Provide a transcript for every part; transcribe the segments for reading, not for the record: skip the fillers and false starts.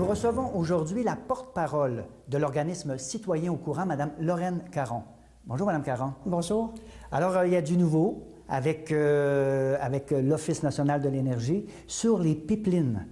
Nous recevons aujourd'hui la porte-parole de l'organisme Citoyens au courant, Mme Lorraine Caron. Bonjour, Mme Caron. Bonjour. Alors, il y a du nouveau avec l'Office national de l'énergie sur les pipelines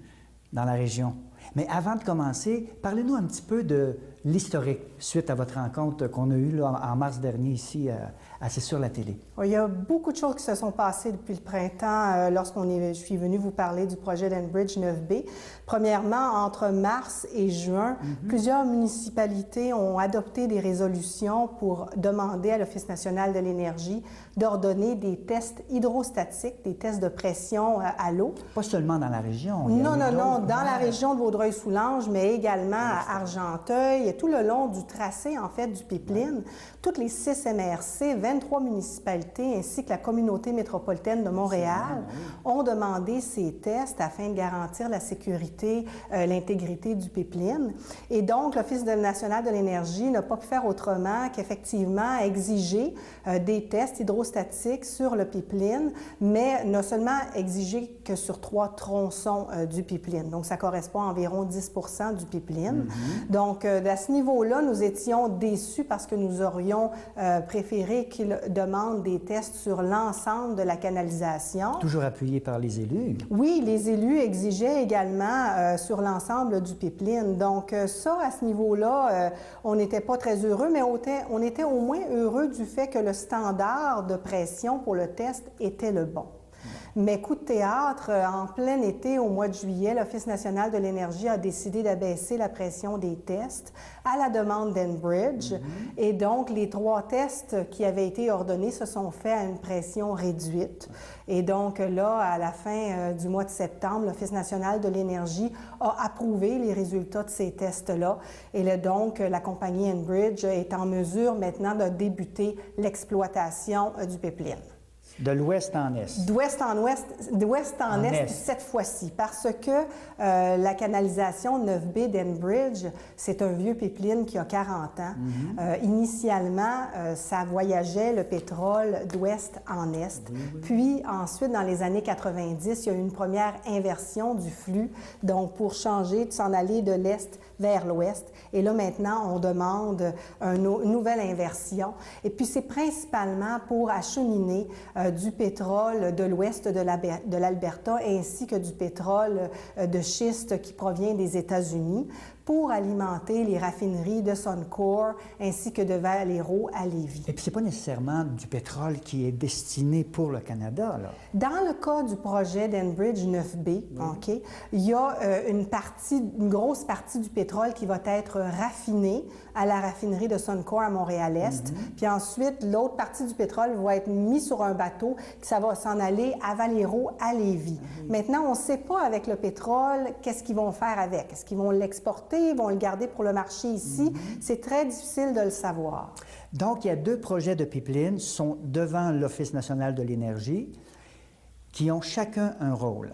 dans la région. Mais avant de commencer, parlez-nous un petit peu de l'historique suite à votre rencontre qu'on a eue là, en mars dernier ici à C'est sur la télé. Il y a beaucoup de choses qui se sont passées depuis le printemps je suis venue vous parler du projet d'Enbridge 9B. Premièrement, entre mars et juin, plusieurs municipalités ont adopté des résolutions pour demander à l'Office national de l'énergie d'ordonner des tests hydrostatiques, des tests de pression à l'eau. Pas seulement dans la région. Non, dans la région de Vaudreuil-Soulanges, mais également à Argenteuil, et tout le long du tracé, en fait, du pipeline. Toutes les 6 MRC, 23 municipalités, ainsi que la communauté métropolitaine de Montréal ont demandé ces tests afin de garantir la sécurité, l'intégrité du pipeline. Et donc, l'Office national de l'énergie n'a pas pu faire autrement qu'effectivement exiger des tests hydrostatiques sur le pipeline, mais n'a seulement exigé que sur 3 tronçons du pipeline. Donc, ça correspond à environ 10 du pipeline. Donc, à ce niveau-là, nous étions déçus parce que nous aurions préféré qu'ils demandent des tests sur l'ensemble de la canalisation. Toujours appuyé par les élus. Oui, les élus exigeaient également sur l'ensemble du pipeline. Donc ça, à ce niveau-là, on n'était pas très heureux, mais on était au moins heureux du fait que le standard de pression pour le test était le bon. Mais coup de théâtre, en plein été, au mois de juillet, l'Office national de l'énergie a décidé d'abaisser la pression des tests à la demande d'Enbridge. Et donc, les 3 tests qui avaient été ordonnés se sont faits à une pression réduite. Et donc, là, à la fin du mois de septembre, l'Office national de l'énergie a approuvé les résultats de ces tests-là. Et là, donc, la compagnie Enbridge est en mesure maintenant de débuter l'exploitation du pipeline. De l'ouest en est. D'ouest en est cette fois-ci, parce que la canalisation 9B d'Enbridge, c'est un vieux pipeline qui a 40 ans. Initialement, ça voyageait le pétrole d'ouest en est. Puis ensuite, dans les années 90, il y a eu une première inversion du flux, donc pour changer, de s'en aller de l'est vers l'ouest. Et là, maintenant, on demande une nouvelle inversion. Et puis, c'est principalement pour acheminer du pétrole de l'ouest de l'Alberta ainsi que du pétrole de schiste qui provient des États-Unis pour alimenter les raffineries de Suncor ainsi que de Valero à Lévis. Et puis, c'est pas nécessairement du pétrole qui est destiné pour le Canada, là. Dans le cas du projet d'Enbridge 9B, il y a une grosse partie du pétrole qui va être raffiné à la raffinerie de Suncor à Montréal-Est. Puis ensuite, l'autre partie du pétrole va être mis sur un bateau qui ça va s'en aller à Valero à Lévis. Maintenant, on ne sait pas avec le pétrole qu'est-ce qu'ils vont faire avec. Est-ce qu'ils vont l'exporter? Ils vont le garder pour le marché ici? C'est très difficile de le savoir. Donc, il y a 2 projets de pipeline qui sont devant l'Office national de l'énergie qui ont chacun un rôle.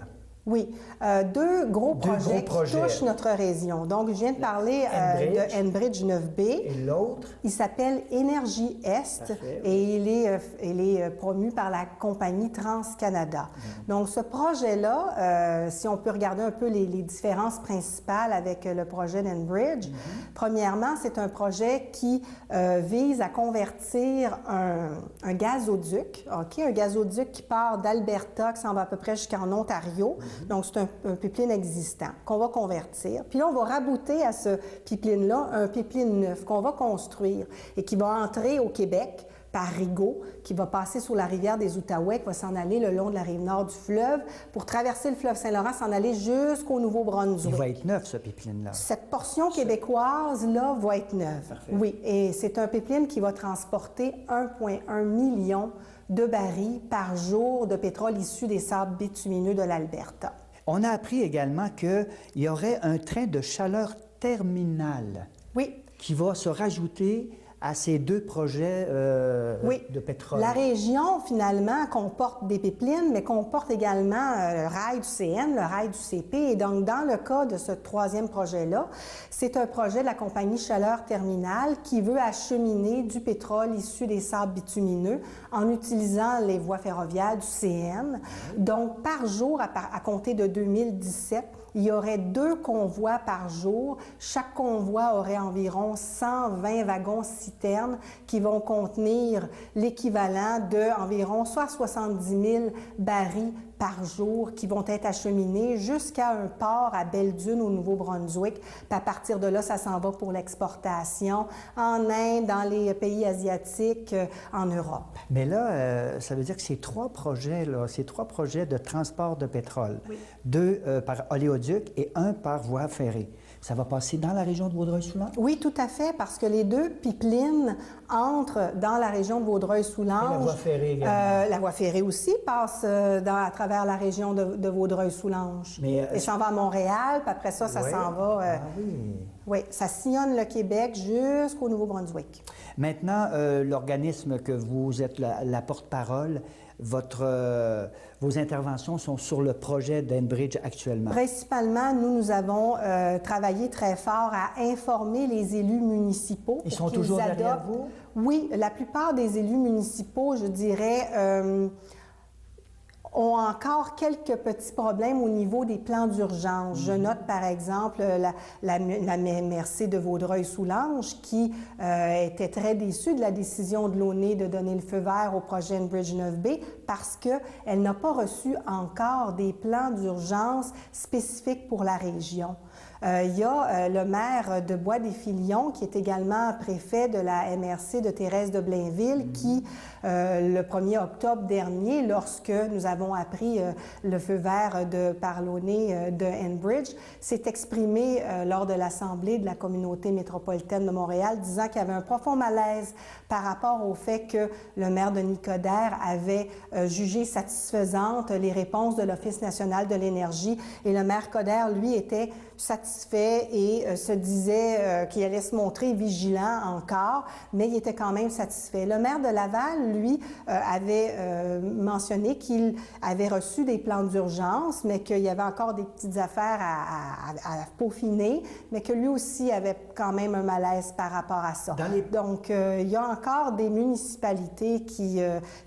Oui, 2 gros projets qui touchent notre région. Donc, je viens de parler de Enbridge 9B. Et l'autre? Il s'appelle Énergie Est et il est promu par la compagnie TransCanada. Donc, ce projet-là, si on peut regarder un peu les différences principales avec le projet d'Enbridge, premièrement, c'est un projet qui vise à convertir un gazoduc, un gazoduc qui part d'Alberta, qui s'en va à peu près jusqu'en Ontario. Donc, c'est un pipeline existant qu'on va convertir. Puis là, on va rabouter à ce pipeline-là un pipeline neuf qu'on va construire et qui va entrer au Québec par Rigaud, qui va passer sur la rivière des Outaouais, qui va s'en aller le long de la rive nord du fleuve pour traverser le fleuve Saint-Laurent, s'en aller jusqu'au Nouveau-Brunswick. Il va être neuf, ce pipeline-là. Cette portion québécoise-là va être neuve. Parfait. Oui, et c'est un pipeline qui va transporter 1,1 million de barils par jour de pétrole issu des sables bitumineux de l'Alberta. On a appris également qu'il y aurait un train de chaleur terminal Oui. qui va se rajouter à ces deux projets de pétrole. La région, finalement, comporte des pipelines, mais comporte également le rail du CN, le rail du CP. Et donc, dans le cas de ce troisième projet-là, c'est un projet de la compagnie Chaleur Terminale qui veut acheminer du pétrole issu des sables bitumineux en utilisant les voies ferroviaires du CN. Donc, par jour, à compter de 2017, il y aurait 2 convois par jour. Chaque convoi aurait environ 120 wagons-citernes qui vont contenir l'équivalent d'environ soit 70 000 barils par jour qui vont être acheminés jusqu'à un port à Belle-Dune au Nouveau-Brunswick. Puis à partir de là, ça s'en va pour l'exportation en Inde, dans les pays asiatiques, en Europe. Mais là, ça veut dire que ces 3 projets-là, ces 3 projets de transport de pétrole, 2 par oléoduc et 1 par voie ferrée, ça va passer dans la région de Vaudreuil-Soulanges? Oui, tout à fait, parce que les 2 pipelines entrent dans la région de Vaudreuil-Soulanges. Et la voie ferrée également. La voie ferrée aussi passe à travers la région de Vaudreuil-Soulanges. Et s'en va à Montréal, puis après ça, ça s'en va... Oui, ça sillonne le Québec jusqu'au Nouveau-Brunswick. Maintenant, l'organisme que vous êtes la porte-parole, vos interventions sont sur le projet d'Enbridge actuellement. Principalement, nous avons travaillé très fort à informer les élus municipaux. Ils sont toujours derrière vous? Oui, la plupart des élus municipaux, je dirais, ont encore quelques petits problèmes au niveau des plans d'urgence. Je note par exemple la MRC de Vaudreuil-Soulanges qui était très déçue de la décision de l'ONE de donner le feu vert au projet Enbridge 9B parce qu'elle n'a pas reçu encore des plans d'urgence spécifiques pour la région. Il y a le maire de Bois-des-Filions, qui est également préfet de la MRC de Thérèse de Blainville, qui, le 1er octobre dernier, lorsque nous avons appris le feu vert par l'ONE de Enbridge, s'est exprimé lors de l'Assemblée de la communauté métropolitaine de Montréal, disant qu'il y avait un profond malaise par rapport au fait que le maire Denis Coderre avait jugé satisfaisantes les réponses de l'Office national de l'énergie. Et le maire Coderre, lui, était satisfait et se disait qu'il allait se montrer vigilant encore, mais il était quand même satisfait. Le maire de Laval, lui, avait mentionné qu'il avait reçu des plans d'urgence, mais qu'il y avait encore des petites affaires à peaufiner, mais que lui aussi avait quand même un malaise par rapport à ça. Donc, il y a encore des municipalités qui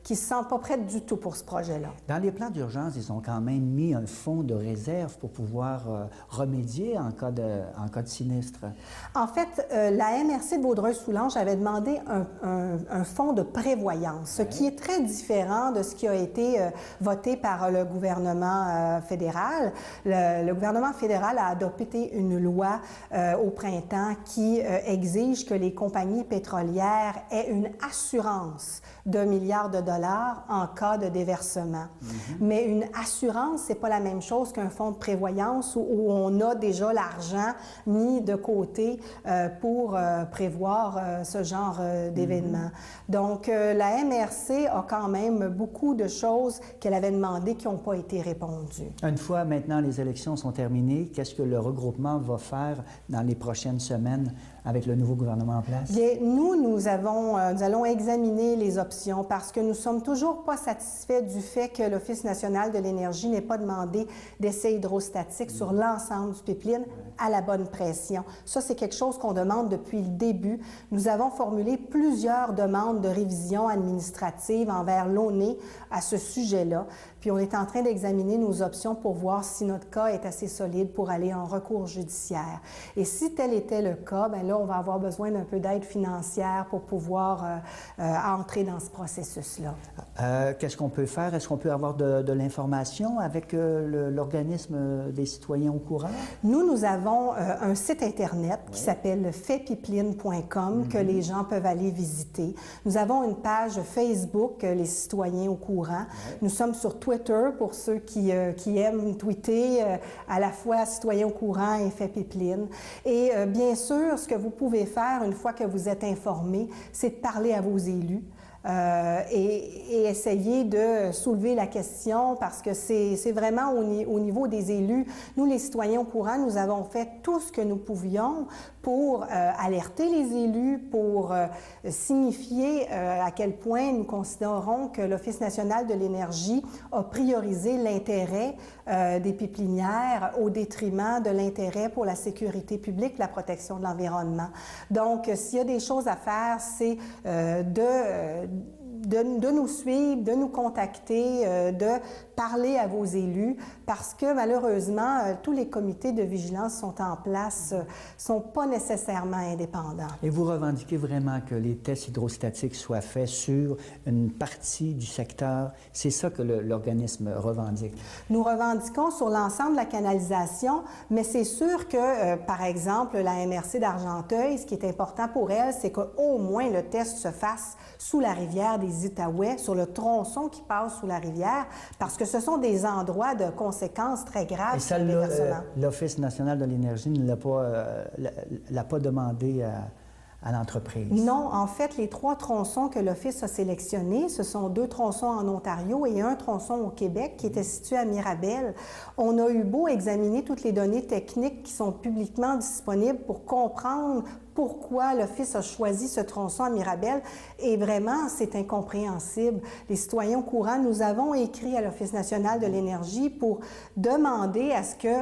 se sentent pas prêtes du tout pour ce projet-là. Dans les plans d'urgence, ils ont quand même mis un fonds de réserve pour pouvoir remédier en cas de sinistre. En fait, la MRC de Vaudreuil-Soulanges avait demandé un fonds de prévoyance, ce qui est très différent de ce qui a été voté par le gouvernement fédéral. Le gouvernement fédéral a adopté une loi au printemps qui exige que les compagnies pétrolières aient une assurance d'1 milliard de dollars en cas de déversement. Mais une assurance, c'est pas la même chose qu'un fonds de prévoyance où on a déjà l'argent mis de côté pour prévoir ce genre d'événement. Donc, la MRC a quand même beaucoup de choses qu'elle avait demandées qui n'ont pas été répondues. Une fois maintenant les élections sont terminées, qu'est-ce que le regroupement va faire dans les prochaines semaines avec le nouveau gouvernement en place? Bien, nous allons examiner les options parce que nous ne sommes toujours pas satisfaits du fait que l'Office national de l'énergie n'ait pas demandé d'essai hydrostatique sur l'ensemble du pipeline à la bonne pression. Ça, c'est quelque chose qu'on demande depuis le début. Nous avons formulé plusieurs demandes de révision administrative envers l'ONE à ce sujet-là. Puis on est en train d'examiner nos options pour voir si notre cas est assez solide pour aller en recours judiciaire. Et si tel était le cas, bien là, on va avoir besoin d'un peu d'aide financière pour pouvoir entrer dans ce processus-là. Qu'est-ce qu'on peut faire? Est-ce qu'on peut avoir de l'information avec l'organisme des citoyens au courant? Nous avons un site Internet qui s'appelle faitpipeline.com que les gens peuvent aller visiter. Nous avons une page Facebook, les citoyens au courant. Nous sommes sur Twitter pour ceux qui aiment tweeter à la fois Citoyens au courant et Fait Pipeline. Et bien sûr, ce que vous pouvez faire une fois que vous êtes informé, c'est de parler à vos élus. et essayer de soulever la question parce que c'est vraiment au niveau des élus. Nous, les citoyens au courant, nous avons fait tout ce que nous pouvions pour alerter les élus, pour signifier à quel point nous considérons que l'Office national de l'énergie a priorisé l'intérêt des pépinières au détriment de l'intérêt pour la sécurité publique, la protection de l'environnement. Donc, s'il y a des choses à faire, c'est de nous suivre, de nous contacter, de parler à vos élus, parce que malheureusement, tous les comités de vigilance qui sont en place ne sont pas nécessairement indépendants. Et vous revendiquez vraiment que les tests hydrostatiques soient faits sur une partie du secteur? C'est ça que l'organisme revendique? Nous revendiquons sur l'ensemble de la canalisation, mais c'est sûr que, par exemple, la MRC d'Argenteuil, ce qui est important pour elle, c'est qu'au moins le test se fasse sous la rivière des Outaouais, sur le tronçon qui passe sous la rivière, parce que ce sont des endroits de conséquences très graves. Et ça, l'Office national de l'énergie ne l'a pas demandé à l'entreprise? Non, en fait, les 3 tronçons que l'Office a sélectionnés, ce sont 2 tronçons en Ontario et 1 tronçon au Québec qui était situé à Mirabel. On a eu beau examiner toutes les données techniques qui sont publiquement disponibles pour comprendre pourquoi l'Office a choisi ce tronçon à Mirabel. Et vraiment, c'est incompréhensible. Les citoyens au courant, nous avons écrit à l'Office national de l'énergie pour demander à ce que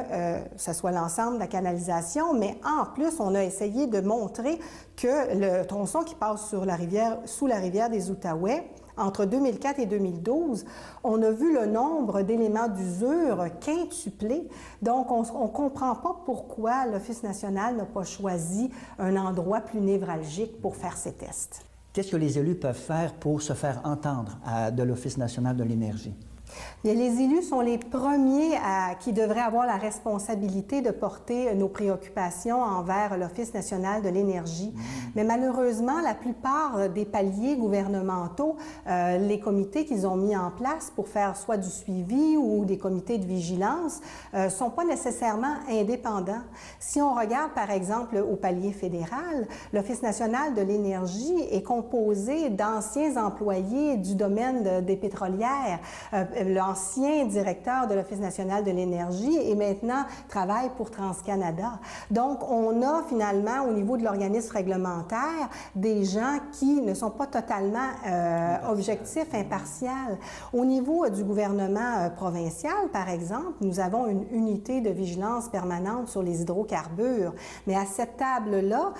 ce soit l'ensemble de la canalisation, mais en plus, on a essayé de montrer que le tronçon qui passe sur la rivière, sous la rivière des Outaouais, entre 2004 et 2012, on a vu le nombre d'éléments d'usure quintuplé. Donc, on ne comprend pas pourquoi l'Office national n'a pas choisi un endroit plus névralgique pour faire ces tests. Qu'est-ce que les élus peuvent faire pour se faire entendre de l'Office national de l'énergie? Bien, les élus sont les premiers qui devraient avoir la responsabilité de porter nos préoccupations envers l'Office national de l'énergie. Mais malheureusement, la plupart des paliers gouvernementaux, les comités qu'ils ont mis en place pour faire soit du suivi ou des comités de vigilance, ne sont pas nécessairement indépendants. Si on regarde, par exemple, au palier fédéral, l'Office national de l'énergie est composé d'anciens employés du domaine des pétrolières. L'ancien directeur de l'Office national de l'énergie et maintenant travaille pour TransCanada. Donc, on a finalement, au niveau de l'organisme réglementaire, des gens qui ne sont pas totalement objectifs, impartials. Au niveau du gouvernement provincial, par exemple, nous avons une unité de vigilance permanente sur les hydrocarbures. Mais à cette table-là,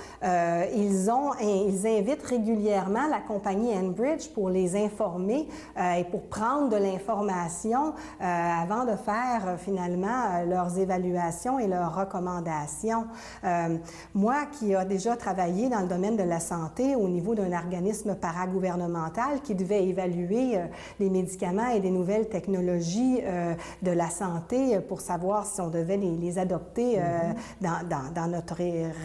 ils invitent régulièrement la compagnie Enbridge pour les informer et pour prendre de l'information avant de faire finalement leurs évaluations et leurs recommandations. Moi, qui a déjà travaillé dans le domaine de la santé au niveau d'un organisme paragouvernemental qui devait évaluer les médicaments et des nouvelles technologies de la santé pour savoir si on devait les adopter dans notre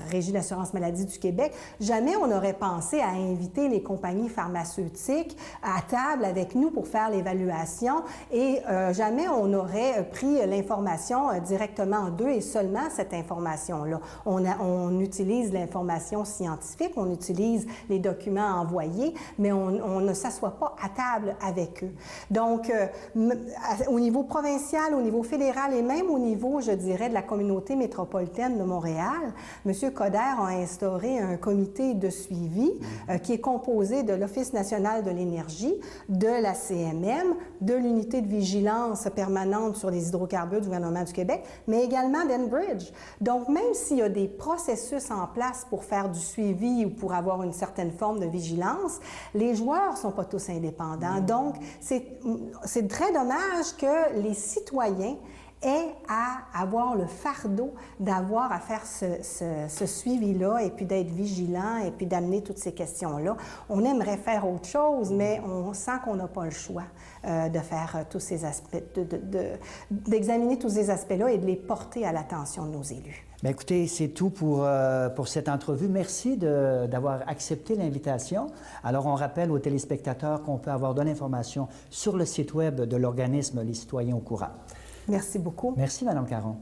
Régie d'assurance maladie du Québec, jamais on n'aurait pensé à inviter les compagnies pharmaceutiques à table avec nous pour faire l'évaluation. Et jamais on n'aurait pris l'information directement d'eux et seulement cette information-là. On utilise l'information scientifique, on utilise les documents envoyés, mais on ne s'assoit pas à table avec eux. Donc, au niveau provincial, au niveau fédéral et même au niveau, je dirais, de la communauté métropolitaine de Montréal, M. Coder a instauré un comité de suivi qui est composé de l'Office national de l'énergie, de la CMM, de l'unité de vigilance permanente sur les hydrocarbures du gouvernement du Québec, mais également d'Enbridge. Donc, même s'il y a des processus en place pour faire du suivi ou pour avoir une certaine forme de vigilance, les joueurs ne sont pas tous indépendants. Donc, c'est très dommage que les citoyens aient à avoir le fardeau d'avoir à faire ce suivi-là et puis d'être vigilant et puis d'amener toutes ces questions-là. On aimerait faire autre chose, mais on sent qu'on n'a pas le choix de faire tous ces aspects, d'examiner tous ces aspects-là et de les porter à l'attention de nos élus. Bien, écoutez, c'est tout pour cette entrevue. Merci d'avoir accepté l'invitation. Alors, on rappelle aux téléspectateurs qu'on peut avoir de l'information sur le site web de l'organisme Les Citoyens au courant. Merci beaucoup. Merci, Mme Caron.